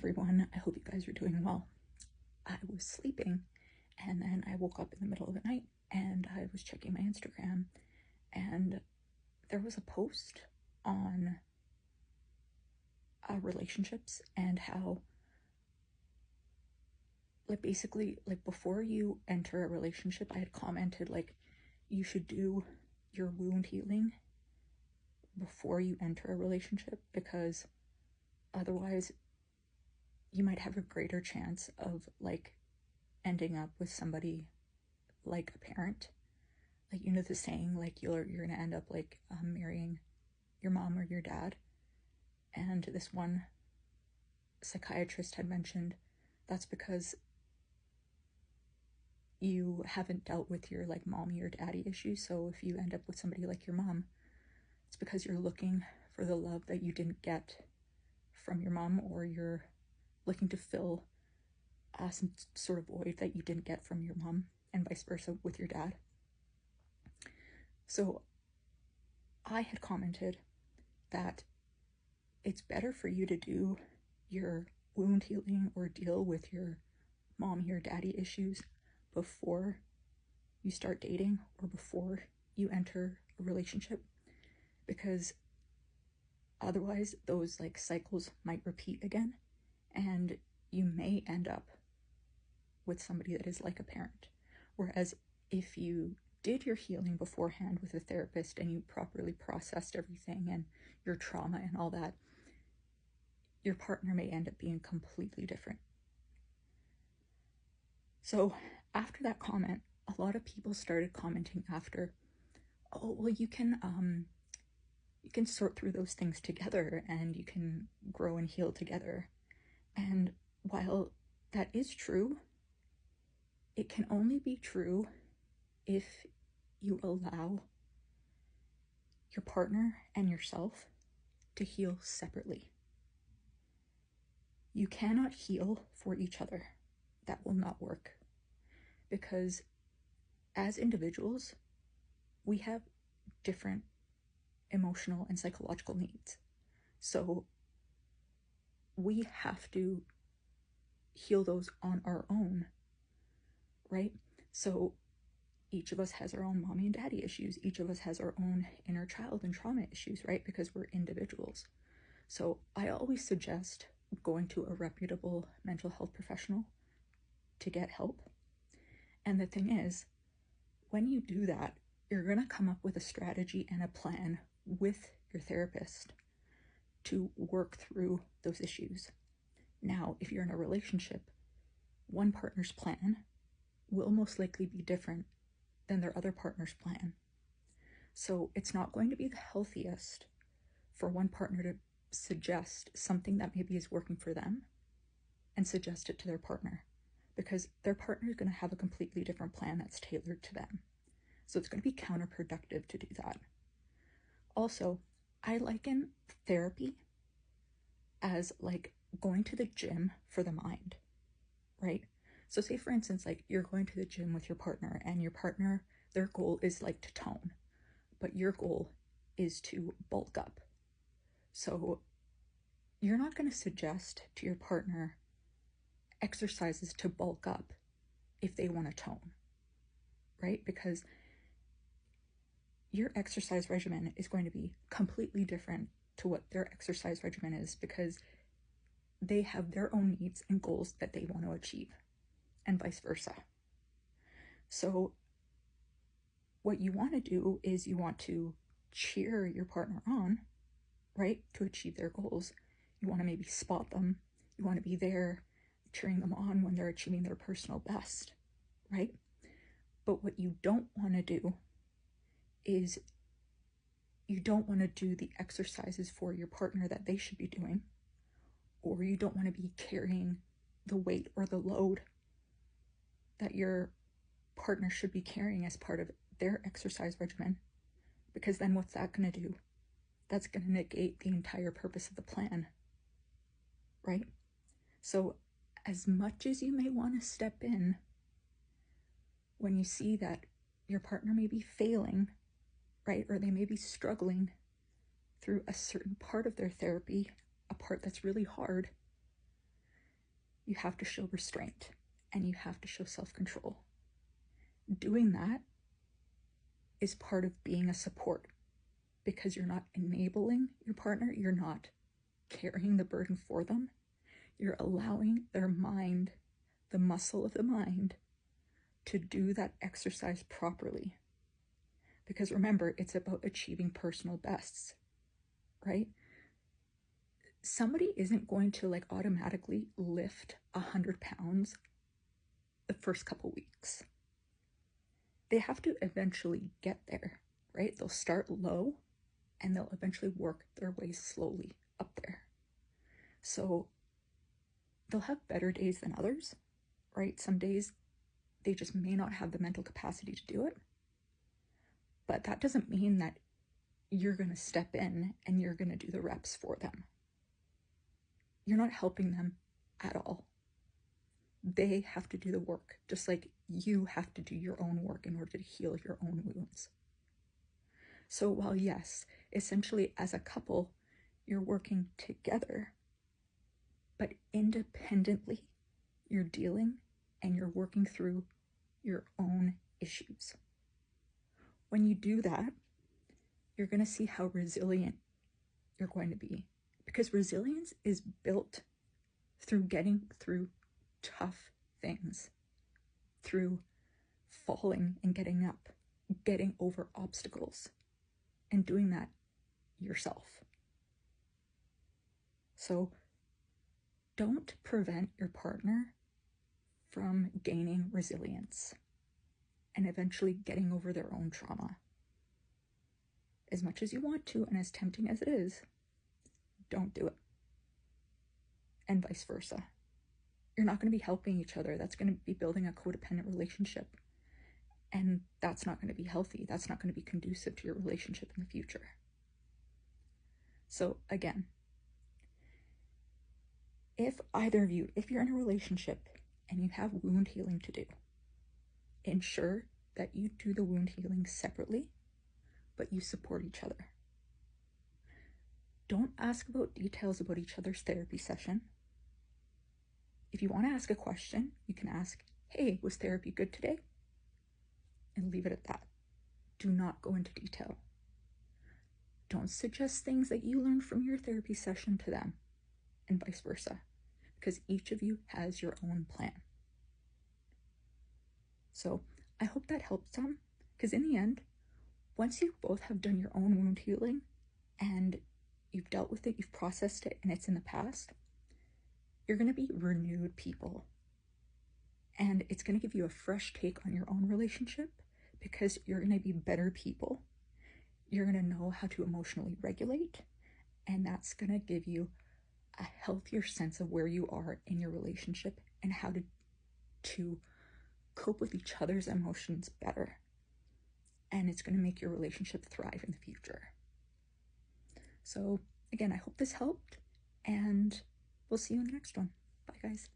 everyone. I hope you guys are doing well. I was sleeping and then I woke up in the middle of the night and I was checking my Instagram and there was a post on relationships and how basically before you enter a relationship, I had commented you should do your wound healing before you enter a relationship, because otherwise you might have a greater chance of ending up with somebody like a parent. The saying, you're gonna end up marrying your mom or your dad. And this one psychiatrist had mentioned that's because you haven't dealt with your mommy or daddy issues. So if you end up with somebody like your mom, it's because you're looking for the love that you didn't get from your mom, or you're looking to fill some sort of void that you didn't get from your mom, and vice versa with your dad. So I had commented that it's better for you to do your wound healing or deal with your mommy or daddy issues before you start dating or before you enter a relationship, because otherwise those cycles might repeat again and you may end up with somebody that is like a parent. Whereas if you did your healing beforehand with a therapist and you properly processed everything and your trauma and all that, your partner may end up being completely different. So after that comment, a lot of people started commenting after, oh, well, you can sort through those things together and you can grow and heal together. And while that is true, it can only be true if you allow your partner and yourself to heal separately. You cannot heal for each other. That will not work, because as individuals, we have different emotional and psychological needs. So we have to heal those on our own, right? So each of us has our own mommy and daddy issues. Each of us has our own inner child and trauma issues, right? Because we're individuals. So I always suggest going to a reputable mental health professional to get help. And the thing is, when you do that, you're going to come up with a strategy and a plan with your therapist to work through those issues. Now, if you're in a relationship, one partner's plan will most likely be different than their other partner's plan. So it's not going to be the healthiest for one partner to suggest something that maybe is working for them and suggest it to their partner, because their partner is going to have a completely different plan that's tailored to them. So it's going to be counterproductive to do that. Also, I liken therapy as going to the gym for the mind, right? So say, for instance, you're going to the gym with your partner, and your partner, their goal is to tone, but your goal is to bulk up. So you're not going to suggest to your partner exercises to bulk up if they want to tone, right? Because your exercise regimen is going to be completely different to what their exercise regimen is, because they have their own needs and goals that they want to achieve, and vice versa. So what you want to do is you want to cheer your partner on, right, to achieve their goals. You want to maybe spot them. You want to be there cheering them on when they're achieving their personal best, right? But what you don't want to do is you don't want to do the exercises for your partner that they should be doing, or you don't want to be carrying the weight or the load that your partner should be carrying as part of their exercise regimen, because then what's that going to do? That's going to negate the entire purpose of the plan, right? So as much as you may want to step in when you see that your partner may be failing, right, or they may be struggling through a certain part of their therapy, a part that's really hard, you have to show restraint and you have to show self-control. Doing that is part of being a support, because you're not enabling your partner, you're not carrying the burden for them, you're allowing their mind, the muscle of the mind, to do that exercise properly. Because remember, it's about achieving personal bests, right? Somebody isn't going to like automatically lift 100 pounds the first couple weeks. They have to eventually get there, right? They'll start low and they'll eventually work their way slowly up there. So they'll have better days than others, right? Some days they just may not have the mental capacity to do it. But that doesn't mean that you're going to step in and you're going to do the reps for them. You're not helping them at all. They have to do the work, just like you have to do your own work in order to heal your own wounds. So while yes, essentially as a couple, you're working together, but independently, you're dealing and you're working through your own issues. When you do that, you're going to see how resilient you're going to be, because resilience is built through getting through tough things, through falling and getting up, getting over obstacles, and doing that yourself. So don't prevent your partner from gaining resilience and eventually getting over their own trauma. As much as you want to, and as tempting as it is, don't do it. And vice versa. You're not going to be helping each other. That's going to be building a codependent relationship. And that's not going to be healthy. That's not going to be conducive to your relationship in the future. So again, if either of you, if you're in a relationship and you have wound healing to do, ensure that you do the wound healing separately, but you support each other. Don't ask about details about each other's therapy session. If you want to ask a question, you can ask, hey, was therapy good today? And leave it at that. Do not go into detail. Don't suggest things that you learned from your therapy session to them, and vice versa, because each of you has your own plan. So I hope that helps some, because in the end, once you both have done your own wound healing and you've dealt with it, you've processed it, and it's in the past, you're going to be renewed people. And it's going to give you a fresh take on your own relationship, because you're going to be better people. You're going to know how to emotionally regulate, and that's going to give you a healthier sense of where you are in your relationship and how to cope with each other's emotions better. And it's going to make your relationship thrive in the future. So again, I hope this helped, and we'll see you in the next one. Bye, guys.